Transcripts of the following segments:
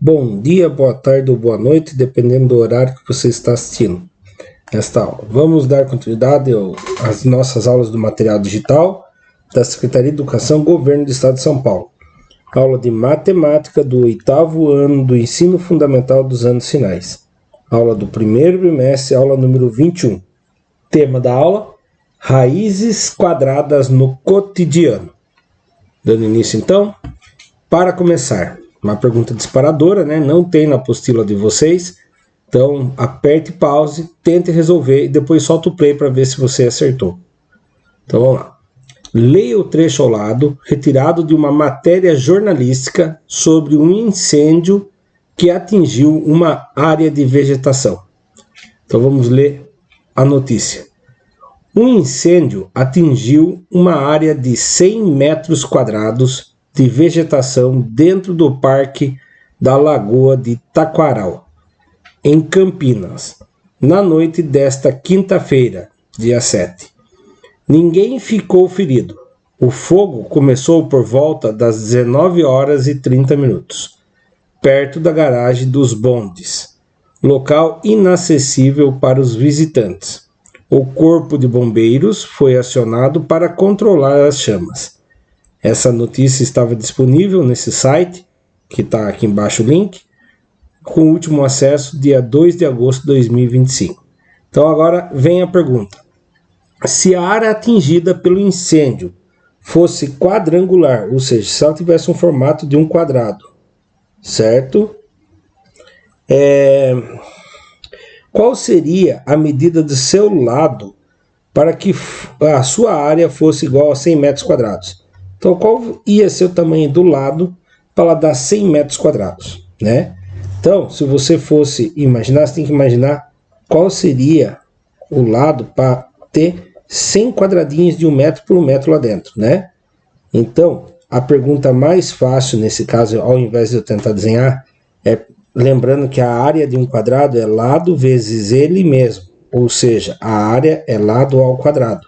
Bom dia, boa tarde ou boa noite, dependendo do horário que você está assistindo esta aula. Vamos dar continuidade às nossas aulas do material digital da Secretaria de Educação, Governo do Estado de São Paulo. Aula de matemática do 8º ano do ensino fundamental dos anos finais. Aula do primeiro bimestre, aula número 21. Tema da aula: raízes quadradas no cotidiano. Dando início então, para começar, uma pergunta disparadora, né? Não tem na apostila de vocês, então aperte pause, tente resolver e depois solta o play para ver se você acertou. Então vamos lá. Leia o trecho ao lado, retirado de uma matéria jornalística sobre um incêndio que atingiu uma área de vegetação. Então vamos ler a notícia. Um incêndio atingiu uma área de 100 metros quadrados de vegetação dentro do Parque da Lagoa de Taquaral, em Campinas, na noite desta quinta-feira, dia 7. Ninguém ficou ferido. O fogo começou por volta das 19 horas e 30 minutos, perto da garagem dos bondes, local inacessível para os visitantes. O corpo de bombeiros foi acionado para controlar as chamas. Essa notícia estava disponível nesse site, que está aqui embaixo o link, com o último acesso dia 2 de agosto de 2025. Então agora vem a pergunta. Se a área atingida pelo incêndio fosse quadrangular, ou seja, se ela tivesse um formato de um quadrado, certo? Qual seria a medida do seu lado para que a sua área fosse igual a 100 metros quadrados? Então, qual ia ser o tamanho do lado para ela dar 100 metros quadrados, né? Então, se você fosse imaginar, você tem que imaginar qual seria o lado para ter 100 quadradinhos de 1 metro por 1 metro lá dentro, né? Então, a pergunta mais fácil nesse caso, ao invés de eu tentar desenhar, é lembrando que a área de um quadrado é lado vezes ele mesmo, ou seja, a área é lado ao quadrado.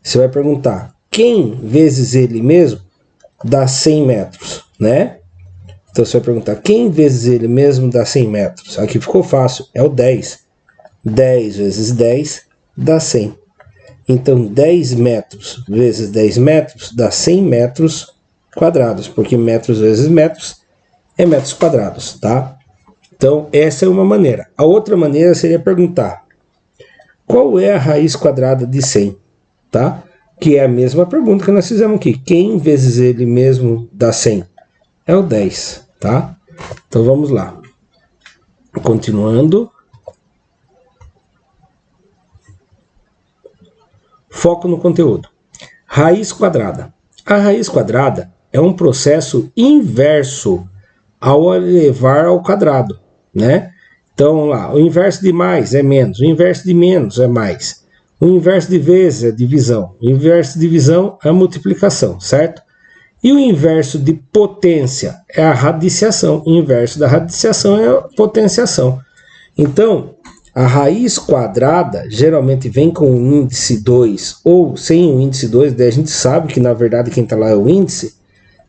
Você vai perguntar, quem vezes ele mesmo dá 100 metros, né? Então você vai perguntar, quem vezes ele mesmo dá 100 metros? Aqui ficou fácil, é o 10. 10 vezes 10 dá 100. Então 10 metros vezes 10 metros dá 100 metros quadrados, porque metros vezes metros é metros quadrados, tá? Então essa é uma maneira. A outra maneira seria perguntar, qual é a raiz quadrada de 100, tá? Que é a mesma pergunta que nós fizemos aqui. Quem vezes ele mesmo dá 100? É o 10, tá? Então vamos lá. Continuando. Foco no conteúdo. Raiz quadrada. A raiz quadrada é um processo inverso ao elevar ao quadrado, né? Então lá, o inverso de mais é menos, o inverso de menos é mais. O inverso de vezes é divisão. O inverso de divisão é a multiplicação, certo? E o inverso de potência é a radiciação. O inverso da radiciação é a potenciação. Então, a raiz quadrada geralmente vem com o índice 2 ou sem o índice 2. Daí a gente sabe que, na verdade, quem está lá é o índice.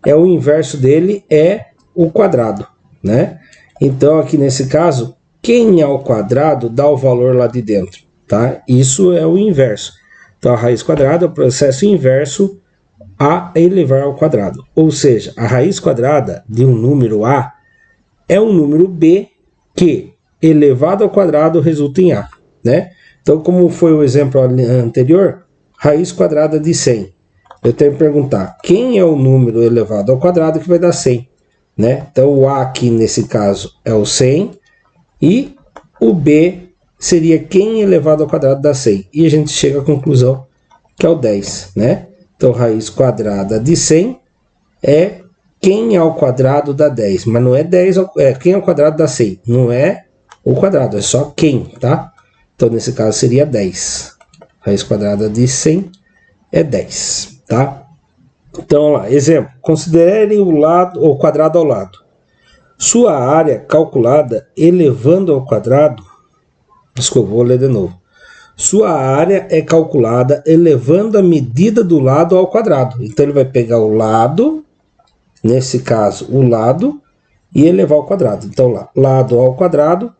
O inverso dele é o quadrado, né? Então, aqui nesse caso, quem é ao quadrado dá o valor lá de dentro. Tá? Isso é o inverso. Então, a raiz quadrada é o processo inverso a elevar ao quadrado. Ou seja, a raiz quadrada de um número A é um número B que, elevado ao quadrado, resulta em A, né? Então, como foi o exemplo anterior, raiz quadrada de 100. Eu tenho que perguntar, quem é o número elevado ao quadrado que vai dar 100? Né? Então, o A aqui, nesse caso, é o 100 e o B seria quem elevado ao quadrado dá 100. E a gente chega à conclusão que é o 10, né? Então, raiz quadrada de 100 é quem ao quadrado dá 10. Mas não é 10, quem ao quadrado dá 100. Não é o quadrado, é só quem, tá? Então, nesse caso, seria 10. Raiz quadrada de 100 é 10, tá? Então, lá, exemplo. Considere o quadrado ao lado. Sua área calculada elevando ao quadrado. Desculpa, vou ler de novo. Sua área é calculada elevando a medida do lado ao quadrado. Então, ele vai pegar o lado, nesse caso, o lado, e elevar ao quadrado. Então, lá, lado ao quadrado.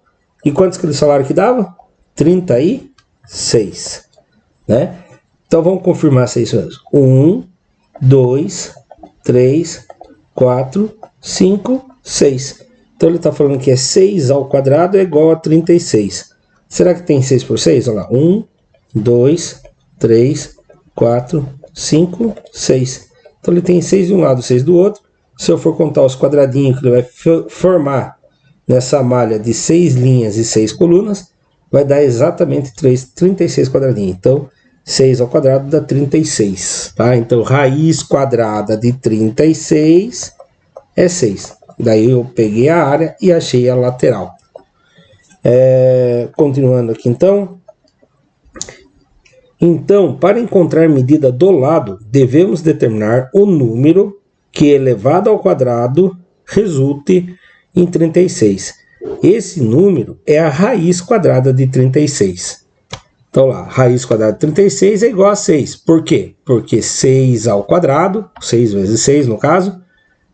E quantos que eles falaram que dava? 36. Né? Então, vamos confirmar se é isso mesmo. 1, 2, 3, 4, 5, 6. Então, ele está falando que é 6 ao quadrado é igual a 36. Será que tem 6 por 6? Olha lá. 1, 2, 3, 4, 5, 6. Então, ele tem 6 de um lado, 6 do outro. Se eu for contar os quadradinhos que ele vai formar nessa malha de 6 linhas e 6 colunas, vai dar exatamente 36 quadradinhos. Então, 6 ao quadrado dá 36. Tá? Então, raiz quadrada de 36 é 6. Daí eu peguei a área e achei a lateral. Continuando aqui então. Então, para encontrar a medida do lado, devemos determinar o número que elevado ao quadrado resulte em 36. Esse número é a raiz quadrada de 36. Então lá, raiz quadrada de 36 é igual a 6. Por quê? Porque 6 ao quadrado, 6 vezes 6 no caso,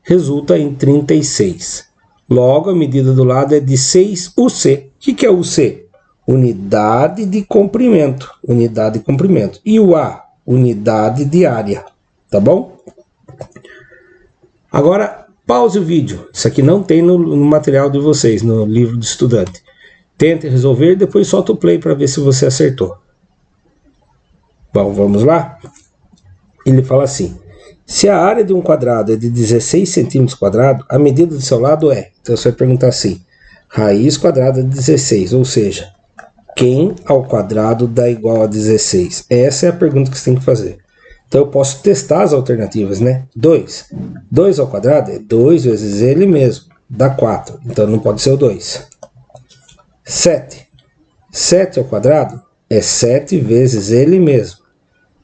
resulta em 36. Logo, a medida do lado é de 6 UC. O que é UC? Unidade de comprimento. Unidade de comprimento. E o A? Unidade de área. Tá bom? Agora, pause o vídeo. Isso aqui não tem no material de vocês, no livro do estudante. Tente resolver e depois solta o play para ver se você acertou. Bom, vamos lá? Ele fala assim. Se a área de um quadrado é de 16 centímetros quadrados, a medida do seu lado é... Então você vai perguntar assim. Raiz quadrada de 16, ou seja, quem ao quadrado dá igual a 16? Essa é a pergunta que você tem que fazer. Então eu posso testar as alternativas, né? 2. 2 ao quadrado é 2 vezes ele mesmo. Dá 4. Então não pode ser o 2. 7. 7 ao quadrado é 7 vezes ele mesmo.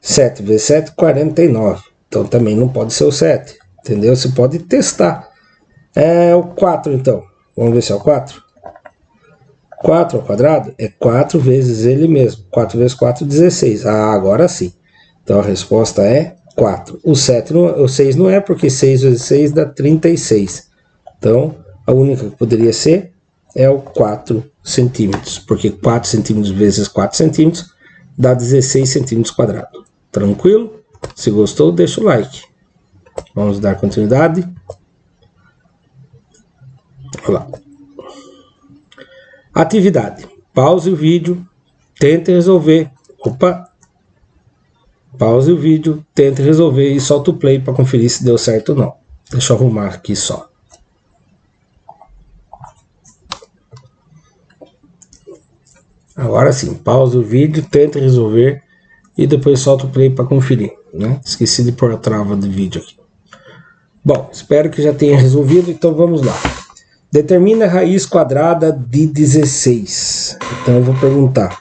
7 vezes 7, 49. Então também não pode ser o 7. Entendeu? Você pode testar. O 4 então. Vamos ver se é o 4. 4 ao quadrado é 4 vezes ele mesmo. 4 vezes 4, 16. Ah, agora sim. Então a resposta é 4. O 6 não é, porque 6 vezes 6 dá 36. Então a única que poderia ser é o 4 centímetros. Porque 4 centímetros vezes 4 centímetros dá 16 centímetros quadrados. Tranquilo? Se gostou, deixa o like. Vamos dar continuidade. Olha lá. Atividade. Pause o vídeo. Tente resolver. Pause o vídeo. Tente resolver e solta o play para conferir se deu certo ou não. Deixa eu arrumar aqui só. Agora sim. Pause o vídeo. Tente resolver e depois solta o play para conferir. Né? Esqueci de pôr a trava do vídeo aqui. Bom, espero que já tenha resolvido. Então vamos lá. Determina a raiz quadrada de 16. Então eu vou perguntar.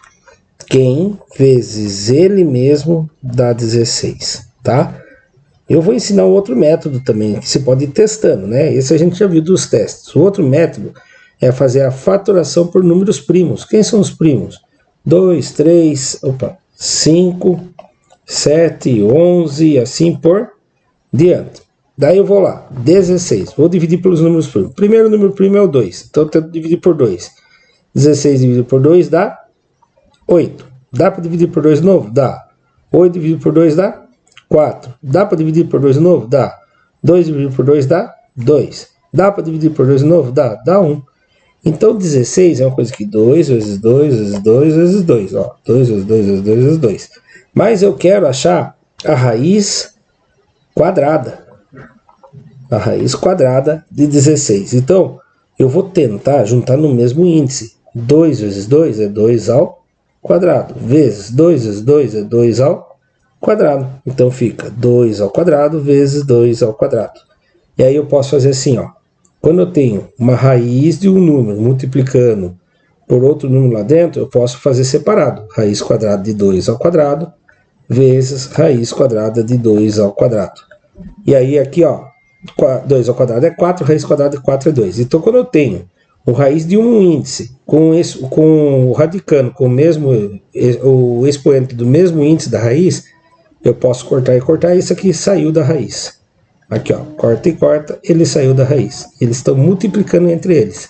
Quem vezes ele mesmo dá 16, tá? Eu vou ensinar um outro método também, que se pode ir testando, né? Esse a gente já viu dos testes. O outro método é fazer a fatoração por números primos. Quem são os primos? 2, 3, 5, 7, 11 e assim por diante. Daí eu vou lá, 16, vou dividir pelos números primos. Primeiro número primo é o 2, então eu tento dividir por 2. 16 dividido por 2 dá 8. Dá para dividir por 2 de novo? Dá. 8 dividido por 2 dá 4. Dá para dividir por 2 de novo? Dá. 2 dividido por 2 dá 2. Dá para dividir por 2 de novo? Dá. Dá 1. Então 16 é uma coisa que 2 vezes 2 vezes 2 vezes 2. Ó, 2 vezes 2 vezes 2 vezes 2. Mas eu quero achar a raiz quadrada. A raiz quadrada de 16. Então, eu vou tentar juntar no mesmo índice. 2 vezes 2 é 2 ao quadrado. Vezes 2 vezes 2 é 2 ao quadrado. Então, fica 2 ao quadrado vezes 2 ao quadrado. E aí eu posso fazer assim, ó. Quando eu tenho uma raiz de um número multiplicando por outro número lá dentro, eu posso fazer separado. Raiz quadrada de 2 ao quadrado vezes raiz quadrada de 2 ao quadrado. E aí aqui, ó. 2 ao quadrado é 4, raiz quadrada de 4 é 2. Então, quando eu tenho o raiz de um índice com o radicando com o expoente do mesmo índice da raiz, eu posso cortar e cortar, isso aqui saiu da raiz. Aqui, ó, corta e corta, ele saiu da raiz. Eles estão multiplicando entre eles.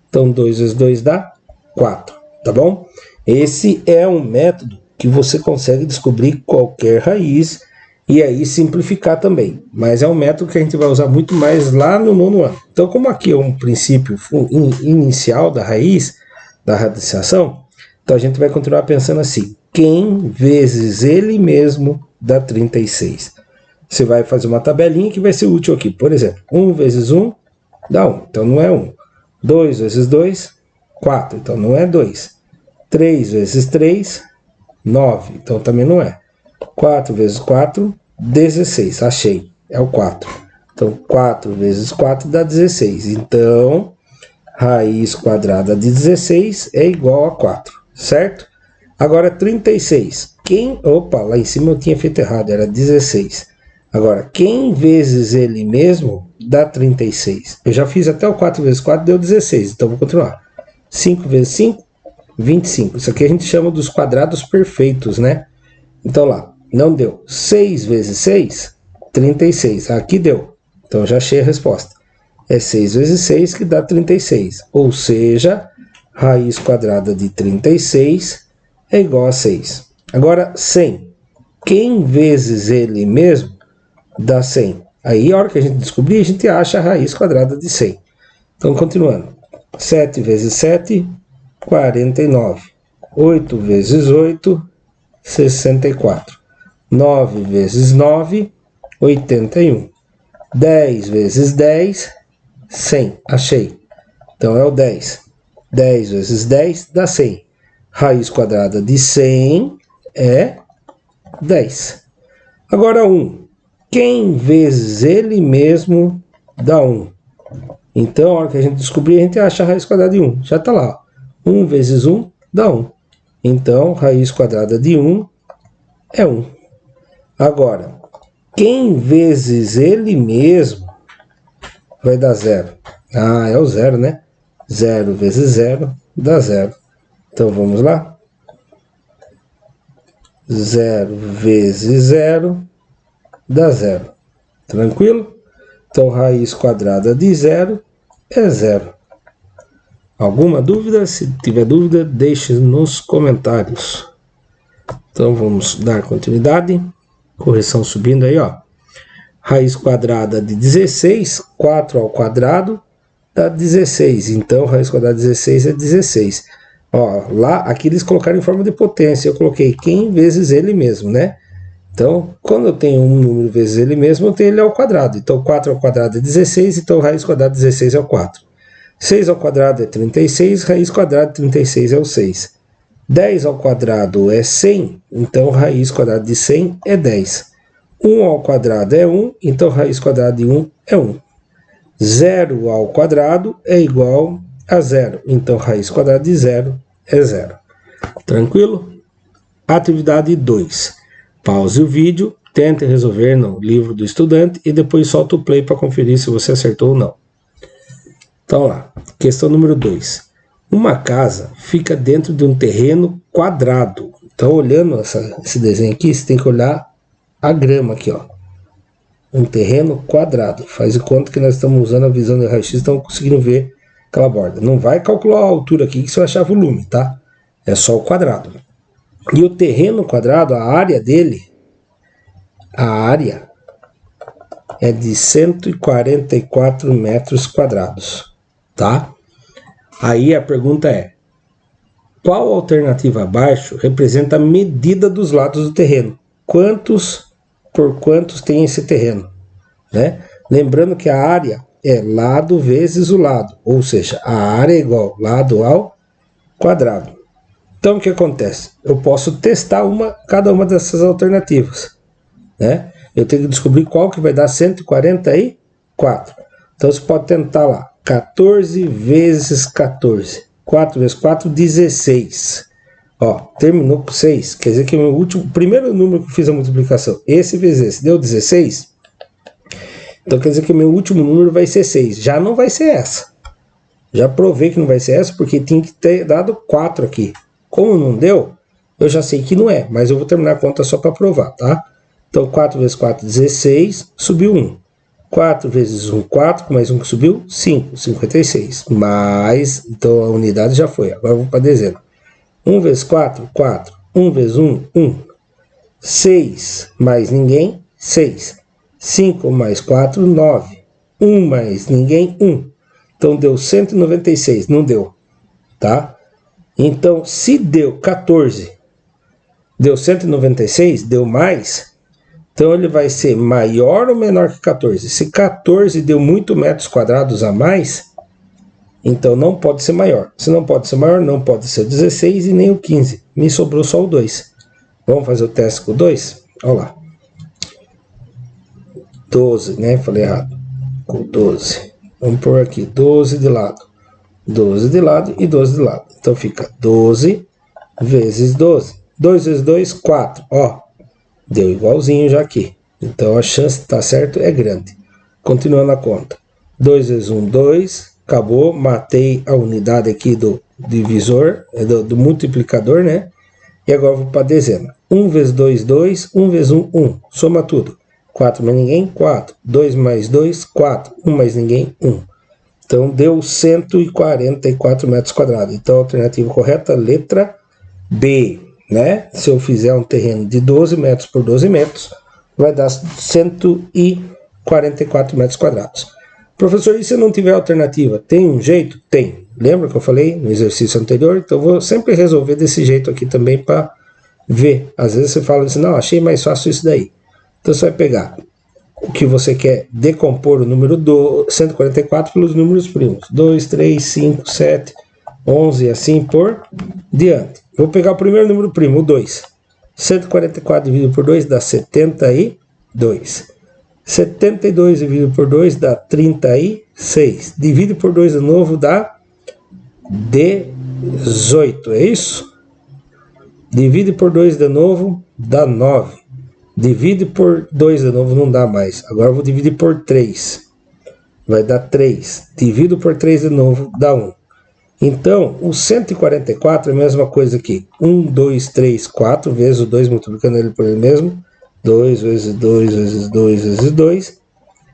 Então, 2 vezes 2 dá 4, tá bom? Esse é um método que você consegue descobrir qualquer raiz e aí simplificar também. Mas é um método que a gente vai usar muito mais lá no nono ano. Então, como aqui é um princípio inicial da raiz, da radiciação, então a gente vai continuar pensando assim. Quem vezes ele mesmo dá 36. Você vai fazer uma tabelinha que vai ser útil aqui. Por exemplo, 1 vezes 1 dá 1. Então não é 1. 2 vezes 2, 4. Então não é 2. 3 vezes 3, 9. Então também não é. 4 vezes 4, 16. Achei. É o 4. Então 4 vezes 4 dá 16. Então, raiz quadrada de 16 é igual a 4. Certo? Agora 36. Opa, lá em cima eu tinha feito errado. Era 16. Agora, quem vezes ele mesmo dá 36. Eu já fiz até o 4 vezes 4, deu 16. Então vou continuar. 5 vezes 5, 25. Isso aqui a gente chama dos quadrados perfeitos, né? Então lá, não deu. 6 vezes 6, 36. Aqui deu. Então já achei a resposta. É 6 vezes 6 que dá 36. Ou seja, raiz quadrada de 36 é igual a 6. Agora, 100. Quem vezes ele mesmo dá 100. Aí, a hora que a gente descobrir, a gente acha a raiz quadrada de 100. Então, continuando. 7 vezes 7, 49. 8 vezes 8, 64. 9 vezes 9, 81. 10 vezes 10, 100. Achei. Então, é o 10. 10 vezes 10 dá 100. Raiz quadrada de 100 é 10. Agora, 1. Quem vezes ele mesmo dá 1. Então, a hora que a gente descobrir, a gente acha a raiz quadrada de 1. Já está lá. 1 vezes 1 dá 1. Então, raiz quadrada de 1 é 1. Agora, quem vezes ele mesmo vai dar 0. Ah, é o 0, né? 0 vezes 0 dá 0. Então, vamos lá. 0 vezes 0 dá 0. Tranquilo? Então, raiz quadrada de 0 é 0. Alguma dúvida? Se tiver dúvida, deixe nos comentários. Então, vamos dar continuidade. Correção subindo aí, ó. Raiz quadrada de 16, 4 ao quadrado, dá 16. Então, raiz quadrada de 16 é 16. Ó, lá, aqui eles colocaram em forma de potência. Eu coloquei quem vezes ele mesmo, né? Então, quando eu tenho um número vezes ele mesmo, eu tenho ele ao quadrado. Então, 4 ao quadrado é 16, então raiz quadrada de 16 é o 4. 6 ao quadrado é 36, raiz quadrada de 36 é o 6. 10 ao quadrado é 100, então raiz quadrada de 100 é 10. 1 ao quadrado é 1, então raiz quadrada de 1 é 1. 0 ao quadrado é igual a 0, então raiz quadrada de 0 é 0. Tranquilo? Atividade 2. Pause o vídeo, tente resolver no livro do estudante e depois solta o play para conferir se você acertou ou não. Então lá, questão número 2. Uma casa fica dentro de um terreno quadrado. Então, olhando esse desenho aqui, você tem que olhar a grama aqui, ó. Um terreno quadrado. Faz de conta que nós estamos usando a visão de raio-x, estamos conseguindo ver aquela borda. Não vai calcular a altura aqui que você vai achar volume, tá? É só o quadrado. E o terreno quadrado, a área dele, é de 144 metros quadrados, tá? Aí a pergunta é, qual alternativa abaixo representa a medida dos lados do terreno? Por quantos tem esse terreno? Né? Lembrando que a área é lado vezes o lado, ou seja, a área é igual lado ao quadrado. Então, o que acontece? Eu posso testar cada uma dessas alternativas, né? Eu tenho que descobrir qual que vai dar 144. Então, você pode tentar lá. 14 vezes 14. 4 vezes 4, 16. Ó, terminou com 6. Quer dizer que o primeiro número que eu fiz a multiplicação, esse vezes esse, deu 16. Então, quer dizer que o meu último número vai ser 6. Já não vai ser essa. Já provei que não vai ser essa, porque tinha que ter dado 4 aqui. Como não deu, eu já sei que não é, mas eu vou terminar a conta só para provar, tá? Então, 4 vezes 4, 16, subiu 1. 4 vezes 1, 4, mais 1 que subiu, 5, 56. Mais, então a unidade já foi. Agora vamos para a dezena. 1 vezes 4, 4. 1 vezes 1, 1. 6 mais ninguém, 6. 5 mais 4, 9. 1 mais ninguém, 1. Então deu 196, não deu, tá? Então, se deu 14, deu 196, deu mais, então ele vai ser maior ou menor que 14? Se 14 deu muito metros quadrados a mais, então não pode ser maior. Se não pode ser maior, não pode ser 16 e nem o 15. Me sobrou só o 2. Vamos fazer o teste com o 2? Olha lá. 12, né? Falei errado. Com 12. Vamos pôr aqui 12 de lado. 12 de lado e 12 de lado. Então fica 12 vezes 12. 2 vezes 2, 4. Ó, deu igualzinho já aqui. Então a chance de estar certo é grande. Continuando a conta. 2 vezes 1, 2. Acabou. Matei a unidade aqui do divisor, do multiplicador, né? E agora vou para a dezena. 1 vezes 2, 2. 1 vezes 1, 1. Soma tudo. 4 mais ninguém, 4. 2 mais 2, 4. 1 mais ninguém, 1. Então, deu 144 metros quadrados. Então, a alternativa correta, letra B, né? Se eu fizer um terreno de 12 metros por 12 metros, vai dar 144 metros quadrados. Professor, e se não tiver alternativa? Tem um jeito? Tem. Lembra que eu falei no exercício anterior? Então, eu vou sempre resolver desse jeito aqui também para ver. Às vezes você fala assim, não, achei mais fácil isso daí. Então, você vai pegar o que você quer decompor o número 144 pelos números primos. 2, 3, 5, 7, 11, assim por diante. Vou pegar o primeiro número primo, o 2. 144 dividido por 2 dá 72. 72 dividido por 2 dá 36. Divide por 2 de novo dá 18. É isso? Divide por 2 de novo dá 9. Divide por 2 de novo, não dá mais. Agora eu vou dividir por 3. Vai dar 3. Divido por 3 de novo, dá 1. Então, o 144 é a mesma coisa aqui. 1, 2, 3, 4 vezes o 2, multiplicando ele por ele mesmo. 2 vezes 2 vezes 2 vezes 2.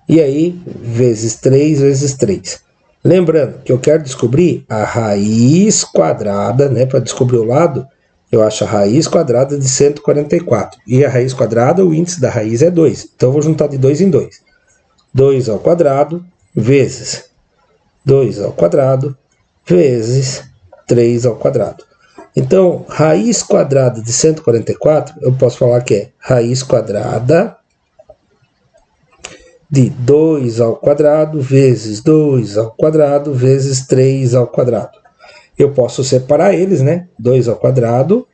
E aí, vezes 3 vezes 3. Lembrando que eu quero descobrir a raiz quadrada, né? Para descobrir o lado, eu acho a raiz quadrada de 144. E a raiz quadrada, o índice da raiz é 2. Então, eu vou juntar de 2 em 2. 2 ao quadrado vezes 2 ao quadrado vezes 3 ao quadrado. Então, raiz quadrada de 144, eu posso falar que é raiz quadrada de 2 ao quadrado vezes 2 ao quadrado vezes 3 ao quadrado. Eu posso separar eles, né? 2 ao quadrado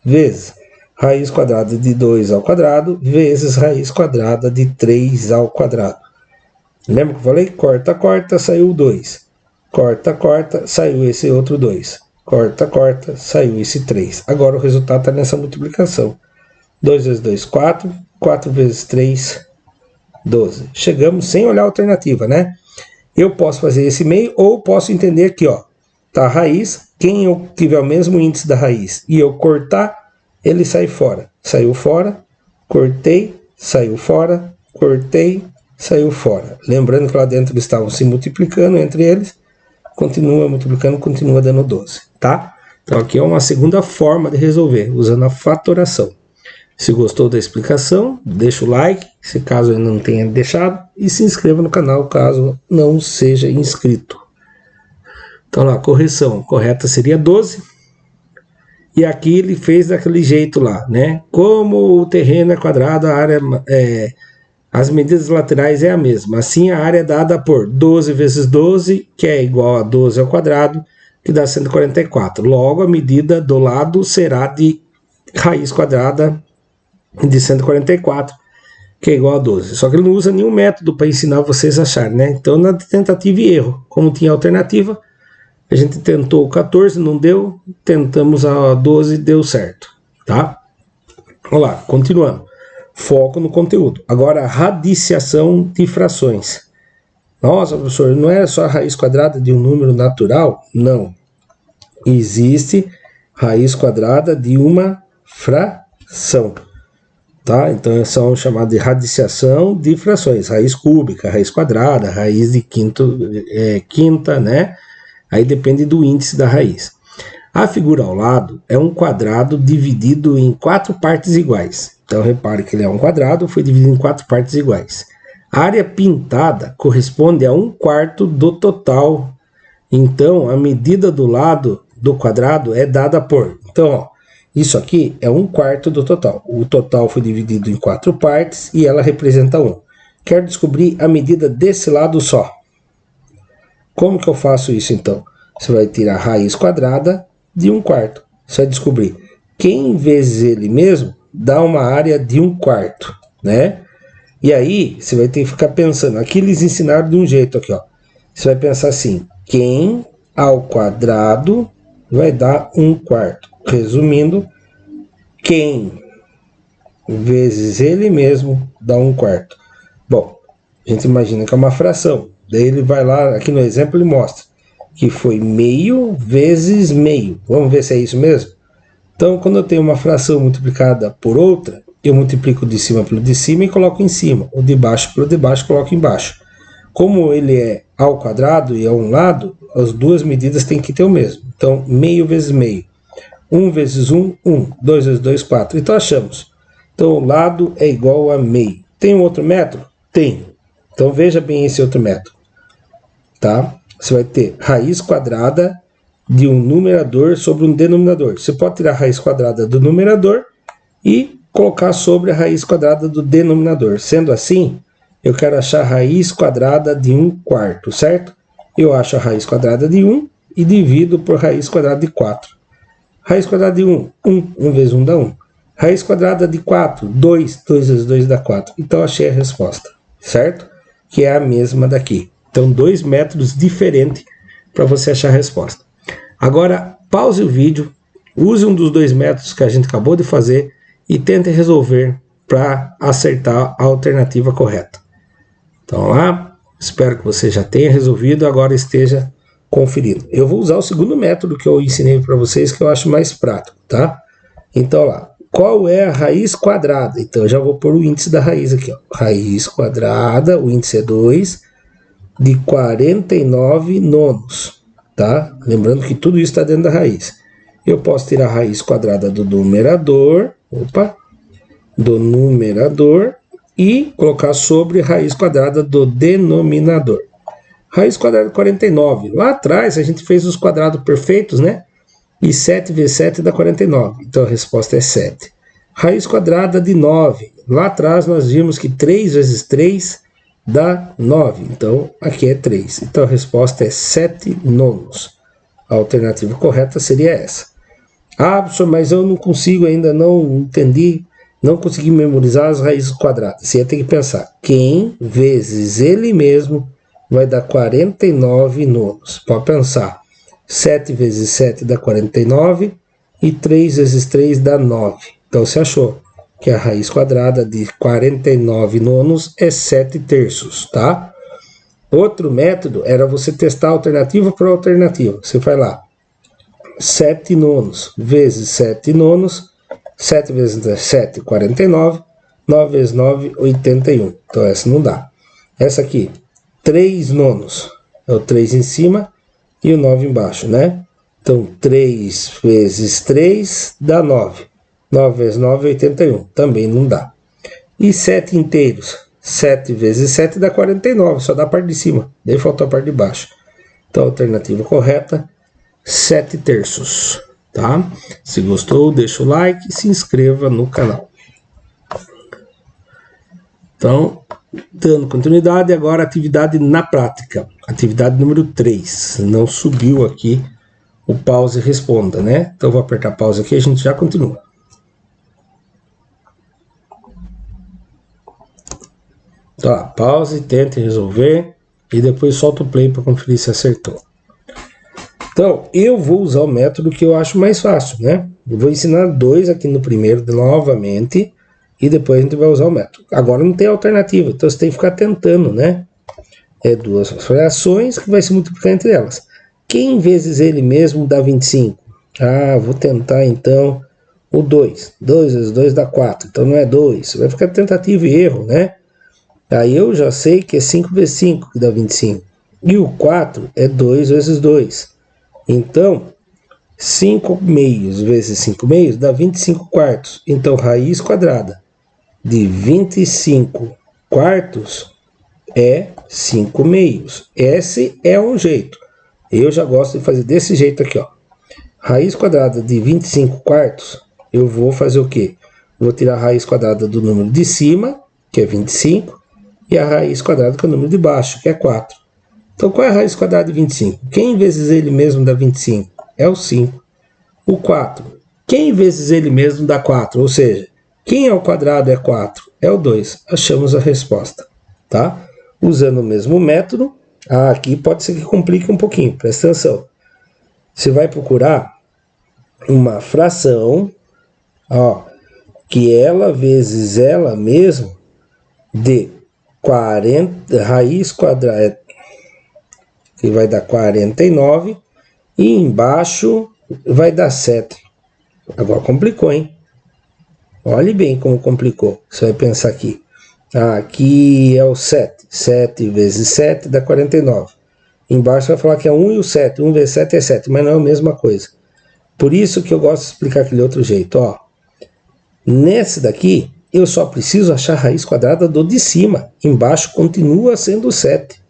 vezes raiz quadrada de 2 ao quadrado vezes raiz quadrada de 3 ao quadrado. Lembra que eu falei? Corta, corta, saiu 2. Corta, corta, saiu esse outro 2. Corta, corta, saiu esse 3. Agora o resultado está nessa multiplicação. 2 vezes 2, 4. 4 vezes 3, 12. Chegamos sem olhar a alternativa, né? Eu posso fazer esse meio ou posso entender que, ó, tá a raiz, quem eu tiver o mesmo índice da raiz e eu cortar, ele sai fora. Saiu fora, cortei, saiu fora, cortei, saiu fora. Lembrando que lá dentro eles estavam se multiplicando entre eles, continua multiplicando, continua dando 12, tá? Então aqui é uma segunda forma de resolver, usando a fatoração. Se gostou da explicação, deixa o like, se caso ainda não tenha deixado, e se inscreva no canal caso não seja inscrito. Então lá, correção correta seria 12. E aqui ele fez daquele jeito lá, né? Como o terreno é quadrado, a área as medidas laterais é a mesma. Assim, a área é dada por 12 vezes 12, que é igual a 12 ao quadrado, que dá 144. Logo, a medida do lado será de raiz quadrada de 144, que é igual a 12. Só que ele não usa nenhum método para ensinar vocês a achar, né? Então, na tentativa e erro, como tinha alternativa, a gente tentou o 14, não deu. Tentamos a 12, deu certo, tá? Vamos lá, continuando. Foco no conteúdo. Agora, radiciação de frações. Nossa, professor, não é só a raiz quadrada de um número natural? Não. Existe raiz quadrada de uma fração. tá? Então são chamados de radiciação de frações, raiz cúbica, raiz quadrada, raiz de quinta, né? Aí depende do índice da raiz. A figura ao lado é um quadrado dividido em 4 partes iguais. Então repare que ele é um quadrado, foi dividido em 4 partes iguais. A área pintada corresponde a 1/4 do total. Então a medida do lado do quadrado é dada por... Então, ó, isso aqui é 1/4 do total. O total foi dividido em 4 partes e ela representa 1. Quero descobrir a medida desse lado só. Como que eu faço isso então? Você vai tirar a raiz quadrada de 1/4. Você vai descobrir quem vezes ele mesmo dá uma área de 1/4, né? E aí você vai ter que ficar pensando. Aqui eles ensinaram de um jeito aqui, ó. Você vai pensar assim: quem ao quadrado vai dar 1/4. Resumindo, quem vezes ele mesmo dá 1/4. Bom, a gente imagina que é uma fração. Daí ele vai lá, aqui no exemplo ele mostra que foi meio vezes meio. Vamos ver se é isso mesmo? Então, quando eu tenho uma fração multiplicada por outra, eu multiplico o de cima pelo de cima e coloco em cima. O de baixo pelo de baixo, coloco embaixo. Como ele é ao quadrado e a um lado, as duas medidas têm que ter o mesmo. Então, meio vezes meio. 1 vezes 1, 1. 2 vezes 2, 4. Então, achamos. Então, o lado é igual a meio. Tem um outro método? Tem. Então, veja bem esse outro método. Tá? Você vai ter raiz quadrada de um numerador sobre um denominador. Você pode tirar a raiz quadrada do numerador e colocar sobre a raiz quadrada do denominador. Sendo assim, eu quero achar a raiz quadrada de 1/4, certo? Eu acho a raiz quadrada de 1 e divido por raiz quadrada de 4. Raiz quadrada de 1, 1. 1 vezes 1 dá 1. Raiz quadrada de 4, 2. 2 vezes 2 dá 4. Então, achei a resposta, certo? Que é a mesma daqui. Então, 2 métodos diferentes para você achar a resposta. Agora, pause o vídeo, use um dos 2 métodos que a gente acabou de fazer e tente resolver para acertar a alternativa correta. Então, lá, espero que você já tenha resolvido, agora esteja conferindo. Eu vou usar o segundo método que eu ensinei para vocês, que eu acho mais prático, tá? Então, lá, qual é a raiz quadrada? Então, eu já vou pôr o índice da raiz aqui, ó. Raiz quadrada, o índice é 2, de 49 nonos, tá? Lembrando que tudo isso está dentro da raiz. Eu posso tirar a raiz quadrada do numerador, do numerador, e colocar sobre a raiz quadrada do denominador. Raiz quadrada de 49. Lá atrás a gente fez os quadrados perfeitos, né? E 7 vezes 7 dá 49. Então a resposta é 7. Raiz quadrada de 9. Lá atrás nós vimos que 3 vezes 3 dá 9. Então aqui é 3. Então a resposta é 7 nonos. A alternativa correta seria essa. Ah, professor, mas eu não consigo ainda, não entendi, não consegui memorizar as raízes quadradas. Você ia ter que pensar, quem vezes ele mesmo vai dar 49 nonos. Pode pensar, 7 vezes 7 dá 49 e 3 vezes 3 dá 9. Então você achou que a raiz quadrada de 49 nonos é 7 terços, tá? Outro método era você testar alternativa por alternativa. Você vai lá, 7 nonos vezes 7 nonos, 7 vezes 7, 49, 9 vezes 9, 81. Então essa não dá. Essa aqui, 3 nonos, é o 3 em cima e o 9 embaixo, né? Então 3 vezes 3 dá 9. 9 vezes 9, 81. Também não dá. E 7 inteiros. 7 vezes 7 dá 49. Só dá a parte de cima. Daí faltou a parte de baixo. Então a alternativa correta, 7 terços. Tá? Se gostou, deixa o like e se inscreva no canal. Então, dando continuidade, agora atividade na prática. Atividade número 3. Não subiu aqui o pause e responda, né? Então vou apertar pause aqui e a gente já continua. Então, lá, pause, tente resolver e depois solta o play para conferir se acertou. Então, eu vou usar o método que eu acho mais fácil, né? Eu vou ensinar 2 aqui no primeiro novamente e depois a gente vai usar o método. Agora não tem alternativa, então você tem que ficar tentando, né? É 2 frações que vai se multiplicar entre elas. Quem vezes ele mesmo dá 25? Ah, vou tentar então O 2. 2 vezes 2 dá 4. Então não é 2. Vai ficar tentativa e erro, né? Aí eu já sei que é 5 vezes 5 que dá 25. E o 4 é 2 vezes 2. Então, 5 meios vezes 5 meios dá 25 quartos. Então, raiz quadrada de 25 quartos é 5 meios. Esse é um jeito. Eu já gosto de fazer desse jeito aqui, ó. Raiz quadrada de 25 quartos, eu vou fazer o quê? Vou tirar a raiz quadrada do número de cima, que é 25, e a raiz quadrada que é o número de baixo, que é 4. Então, qual é a raiz quadrada de 25? Quem vezes ele mesmo dá 25? É o 5. O 4. Quem vezes ele mesmo dá 4? Ou seja, quem ao quadrado é 4? É o 2. Achamos a resposta, tá? Usando o mesmo método, aqui pode ser que complique um pouquinho, presta atenção. Você vai procurar uma fração, ó, que ela vezes ela mesmo de 40, raiz quadrada, que vai dar 49, e embaixo vai dar 7. Agora complicou, hein? Olhe bem como complicou. Você vai pensar aqui. Aqui é o 7. 7 vezes 7 dá 49. Embaixo vai falar que é 1 e o 7. 1 vezes 7 é 7, mas não é a mesma coisa. Por isso que eu gosto de explicar aquele outro jeito. Ó. Nesse daqui, eu só preciso achar a raiz quadrada do de cima. Embaixo continua sendo 7.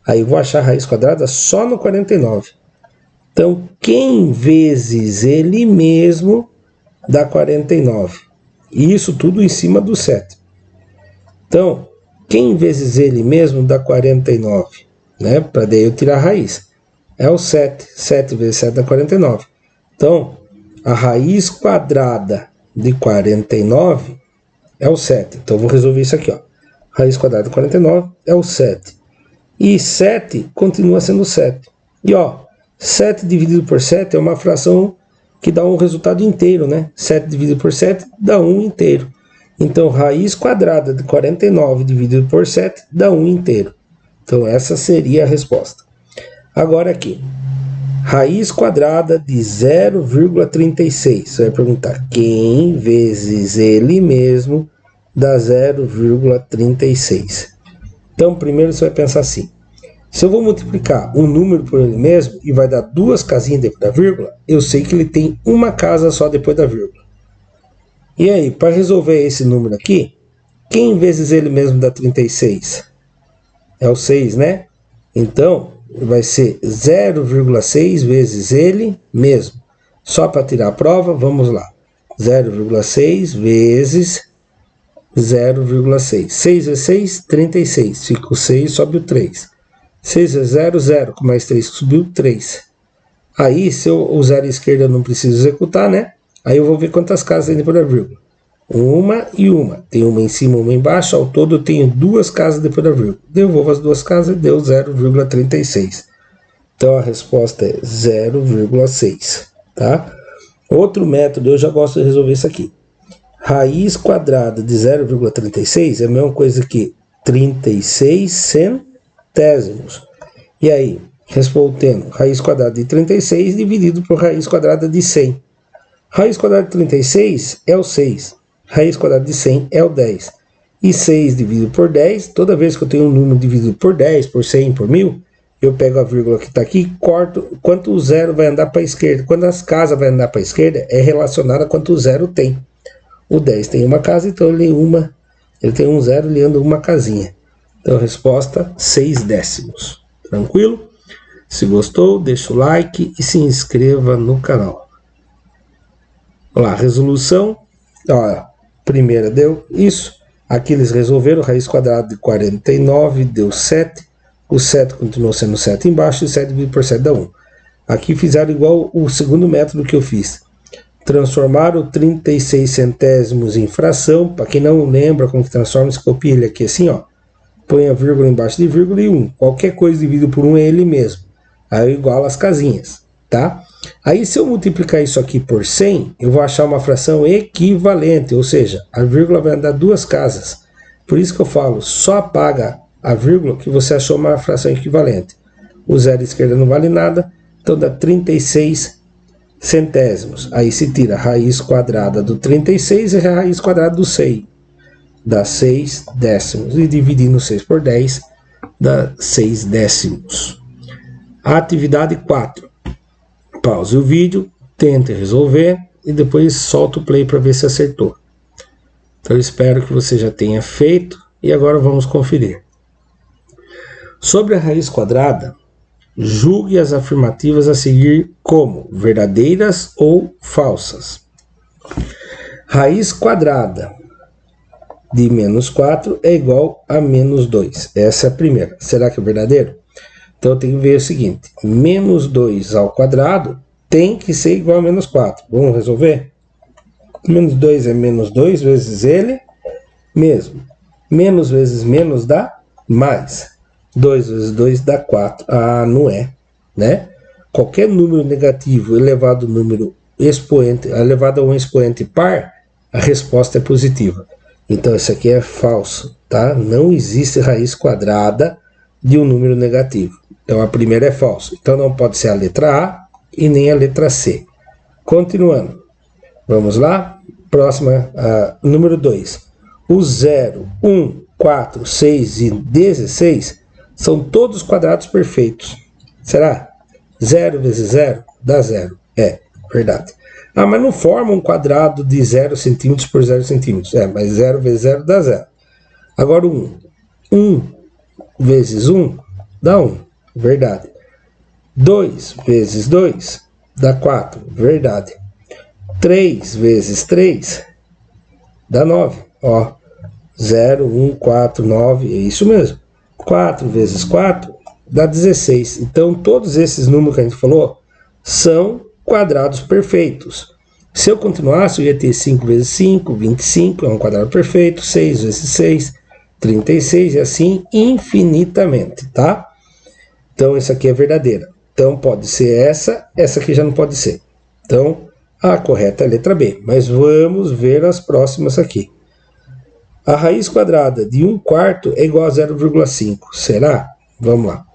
Aí eu vou achar a raiz quadrada só no 49. Então, quem vezes ele mesmo dá 49. E isso tudo em cima do 7. Então, quem vezes ele mesmo dá 49, né? Para daí eu tirar a raiz. É o 7. 7 vezes 7 dá 49. Então, a raiz quadrada de 49 é o 7. Então, eu vou resolver isso aqui, ó. Raiz quadrada de 49 é o 7. E 7 continua sendo 7. E, ó, 7 dividido por 7 é uma fração que dá um resultado inteiro, né? 7 dividido por 7 dá 1 inteiro. Então, raiz quadrada de 49 dividido por 7 dá 1 inteiro. Então, essa seria a resposta. Agora aqui, raiz quadrada de 0,36. Você vai perguntar, quem vezes ele mesmo dá 0,36? Então, primeiro você vai pensar assim. Se eu vou multiplicar um número por ele mesmo e vai dar 2 casinhas depois da vírgula, eu sei que ele tem uma casa só depois da vírgula. E aí, para resolver esse número aqui, quem vezes ele mesmo dá 36? É o 6, né? Então, vai ser 0,6 vezes ele mesmo. Só para tirar a prova, vamos lá. 0,6 vezes 0,6. 6 vezes 6, 36. Fica o 6, sobe o 3. 6 vezes 0, 0. Com mais 3, subiu 3. Aí, se eu usar a esquerda, eu não preciso executar, né? Aí eu vou ver quantas casas tem depois da vírgula. Uma e uma. Tem uma em cima e uma embaixo. Ao todo eu tenho 2 casas depois da vírgula. Devolvo as 2 casas e deu 0,36. Então a resposta é 0,6. Tá? Outro método, eu já gosto de resolver isso aqui. Raiz quadrada de 0,36 é a mesma coisa que 36 centésimos. E aí, respondendo, raiz quadrada de 36 dividido por raiz quadrada de 100. Raiz quadrada de 36 é o 6. Raiz quadrada de 100 é o 10. E 6 dividido por 10, toda vez que eu tenho um número dividido por 10, por 100, por 1000, eu pego a vírgula que está aqui e corto quanto o zero vai andar para a esquerda. Quando as casas vão andar para a esquerda, é relacionado a quanto o zero tem. O 10 tem uma casa, então ele tem um zero, ele anda uma casinha. Então a resposta, 6 décimos. Tranquilo? Se gostou, deixa o like e se inscreva no canal. Olha lá, resolução. Olha, primeira deu isso. Aqui eles resolveram, raiz quadrada de 49 deu 7. O 7 continuou sendo 7 embaixo e 7 dividido por 7 dá 1. Aqui fizeram igual o segundo método que eu fiz. Transformaram 36 centésimos em fração. Para quem não lembra como que transforma, se copia ele aqui assim, ó. Põe a vírgula embaixo de vírgula e 1. Qualquer coisa dividido por 1 é ele mesmo. Aí eu igualo as casinhas, tá? Aí se eu multiplicar isso aqui por 100, eu vou achar uma fração equivalente, ou seja, a vírgula vai andar 2 casas. Por isso que eu falo, só apaga a vírgula que você achou uma fração equivalente. O zero à esquerda não vale nada, então dá 36 centésimos. Aí se tira a raiz quadrada do 36 e a raiz quadrada do 6. Dá 6 décimos. E dividindo 6 por 10, dá 6 décimos. Atividade 4. Pause o vídeo, tente resolver e depois solta o play para ver se acertou. Então eu espero que você já tenha feito e agora vamos conferir. Sobre a raiz quadrada, julgue as afirmativas a seguir como verdadeiras ou falsas. Raiz quadrada de menos 4 é igual a menos 2. Essa é a primeira. Será que é verdadeiro? Então eu tenho que ver o seguinte. Menos 2 ao quadrado tem que ser igual a menos 4. Vamos resolver? Menos 2 é menos 2 vezes ele mesmo. Menos vezes menos dá mais. 2 vezes 2 dá 4. Ah, não é, né? Qualquer número negativo elevado a número expoente, elevado a um expoente par, a resposta é positiva. Então isso aqui é falso, tá? Não existe raiz quadrada de um número negativo. Então a primeira é falso. Então não pode ser a letra A e nem a letra C. Continuando. Vamos lá? Próxima, número 2. O 0, 1, 4, 6 e 16 são todos quadrados perfeitos. Será? 0 vezes 0 dá 0. É, verdade. Ah, mas não forma um quadrado de 0 centímetros por 0 centímetros. É, mas 0 vezes 0 dá 0. Agora o 1. 1 vezes 1 dá 1. Verdade. 2 vezes 2 dá 4. Verdade. 3 vezes 3 dá 9. Ó, 0, 1, 4, 9, é isso mesmo. 4 vezes 4 dá 16. Então, todos esses números que a gente falou são quadrados perfeitos. Se eu continuasse, eu ia ter 5 vezes 5, 25, é um quadrado perfeito. 6 vezes 6, 36, e assim infinitamente, tá? Então, essa aqui é verdadeira. Então, pode ser essa aqui já não pode ser. Então, a correta é a letra B. Mas vamos ver as próximas aqui. A raiz quadrada de 1/4 é igual a 0,5. Será? Vamos lá.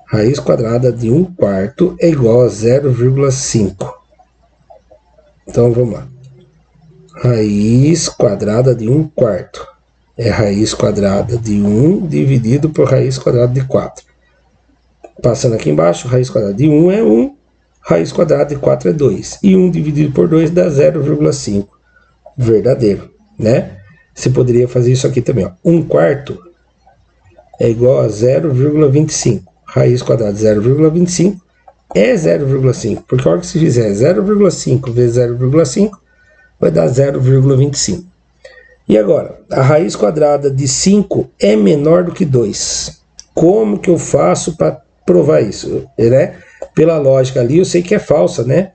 Raiz quadrada de 1/4 é igual a 0,5. Então, vamos lá. Raiz quadrada de 1/4 é raiz quadrada de 1 dividido por raiz quadrada de 4. Passando aqui embaixo, raiz quadrada de 1 é 1, raiz quadrada de 4 é 2. E 1 dividido por 2 dá 0,5. Verdadeiro, né? Você poderia fazer isso aqui também, ó. 1/4 é igual a 0,25. Raiz quadrada de 0,25 é 0,5. Porque a hora que se fizer 0,5 vezes 0,5 vai dar 0,25. E agora, a raiz quadrada de 5 é menor do que 2. Como que eu faço para provar isso? Né? Pela lógica ali, eu sei que é falsa, né?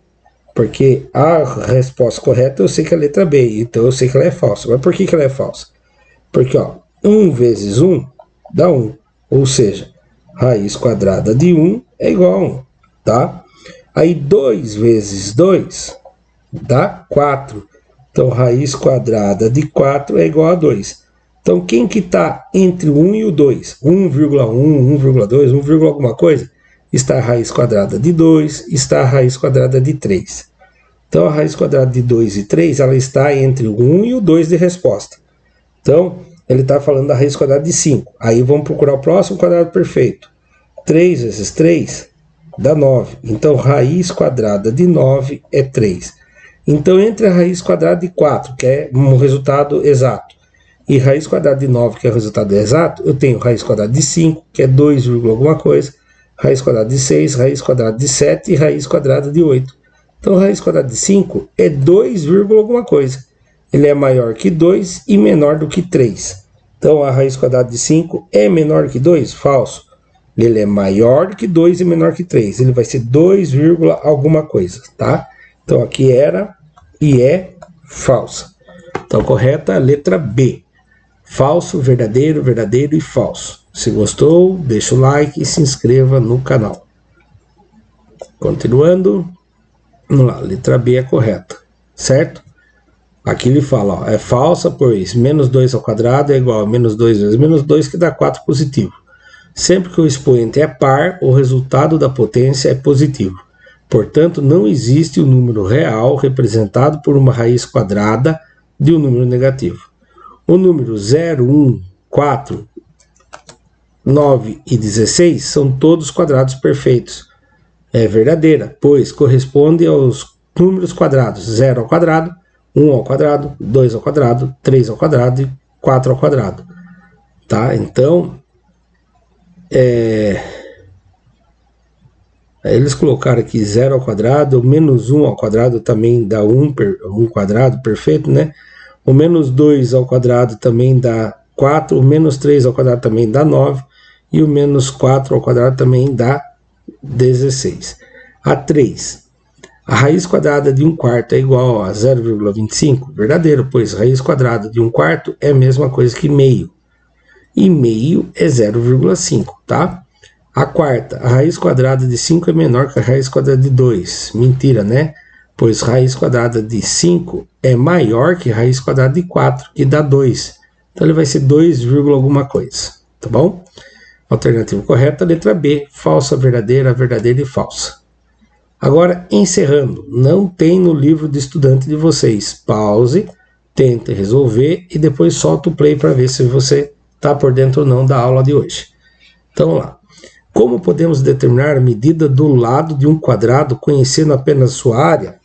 Porque a resposta correta eu sei que é a letra B, então eu sei que ela é falsa. Mas por que ela é falsa? Porque, ó, 1 vezes 1 dá 1. Ou seja, raiz quadrada de 1 é igual a 1, tá? Aí 2 vezes 2 dá 4. Então, raiz quadrada de 4 é igual a 2. Então, quem que está entre o 1 e o 2? 1,1, 1,2, 1, alguma coisa? Está a raiz quadrada de 2, está a raiz quadrada de 3. Então, a raiz quadrada de 2 e 3, ela está entre o 1 e o 2 de resposta. Então, ele está falando da raiz quadrada de 5. Aí, vamos procurar o próximo quadrado perfeito. 3 vezes 3 dá 9. Então, raiz quadrada de 9 é 3. Então, entre a raiz quadrada de 4, que é um resultado exato, e raiz quadrada de 9, que é o resultado exato, eu tenho raiz quadrada de 5, que é 2, alguma coisa, raiz quadrada de 6, raiz quadrada de 7 e raiz quadrada de 8. Então, raiz quadrada de 5 é 2, alguma coisa. Ele é maior que 2 e menor do que 3. Então, a raiz quadrada de 5 é menor que 2? Falso. Ele é maior do que 2 e menor que 3. Ele vai ser 2, alguma coisa, tá? Então, aqui era e é falsa. Então, correta a letra B. Falso, verdadeiro, verdadeiro e falso. Se gostou, deixa o like e se inscreva no canal. Continuando. Vamos lá, letra B é correta, certo? Aqui ele fala, ó, é falsa, pois menos 2 ao quadrado é igual a menos 2 vezes menos 2, que dá 4 positivo. Sempre que o expoente é par, o resultado da potência é positivo. Portanto, não existe o número real representado por uma raiz quadrada de um número negativo. O número 0, 1, 4, 9 e 16 são todos quadrados perfeitos. É verdadeira, pois corresponde aos números quadrados 0 ao quadrado, 1 ao quadrado, 2 ao quadrado, 3 ao quadrado e 4 ao quadrado. Tá? Então, eles colocaram aqui 0 ao quadrado, o menos 1 ao quadrado também dá 1 quadrado, perfeito, né? O menos 2 ao quadrado também dá 4, o menos 3 ao quadrado também dá 9, e o menos 4 ao quadrado também dá 16. A 3. A raiz quadrada de 1/4 é igual a 0,25? Verdadeiro, pois raiz quadrada de 1/4 é a mesma coisa que meio. E meio é 0,5, tá? A 4ª, a raiz quadrada de 5 é menor que a raiz quadrada de 2. Mentira, né? Pois raiz quadrada de 5 é maior que raiz quadrada de 4, que dá 2. Então ele vai ser 2, alguma coisa, tá bom? Alternativa correta, letra B, falsa, verdadeira, verdadeira e falsa. Agora, encerrando, não tem no livro de estudante de vocês. Pause, tente resolver e depois solta o play para ver se você está por dentro ou não da aula de hoje. Então, vamos lá. Como podemos determinar a medida do lado de um quadrado conhecendo apenas sua área?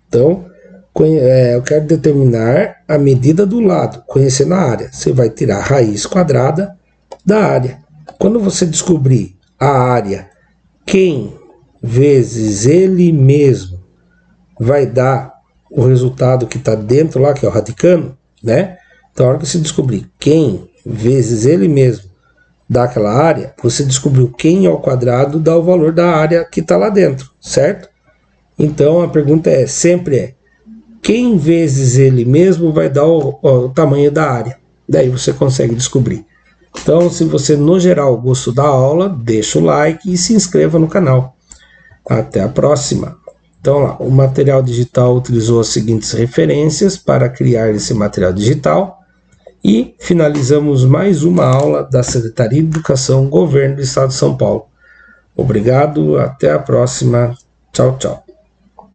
Então, eu quero determinar a medida do lado, conhecendo a área. Você vai tirar a raiz quadrada da área. Quando você descobrir a área, quem vezes ele mesmo vai dar o resultado que está dentro lá, que é o radicando, né? Então, a hora que você descobrir quem vezes ele mesmo dá aquela área, você descobriu quem ao quadrado dá o valor da área que está lá dentro, certo? Então, a pergunta sempre é, quem vezes ele mesmo vai dar o tamanho da área? Daí você consegue descobrir. Então, se você, no geral, gostou da aula, deixa o like e se inscreva no canal. Até a próxima. Então, lá, o material digital utilizou as seguintes referências para criar esse material digital. E finalizamos mais uma aula da Secretaria de Educação, Governo do Estado de São Paulo. Obrigado, até a próxima. Tchau, tchau.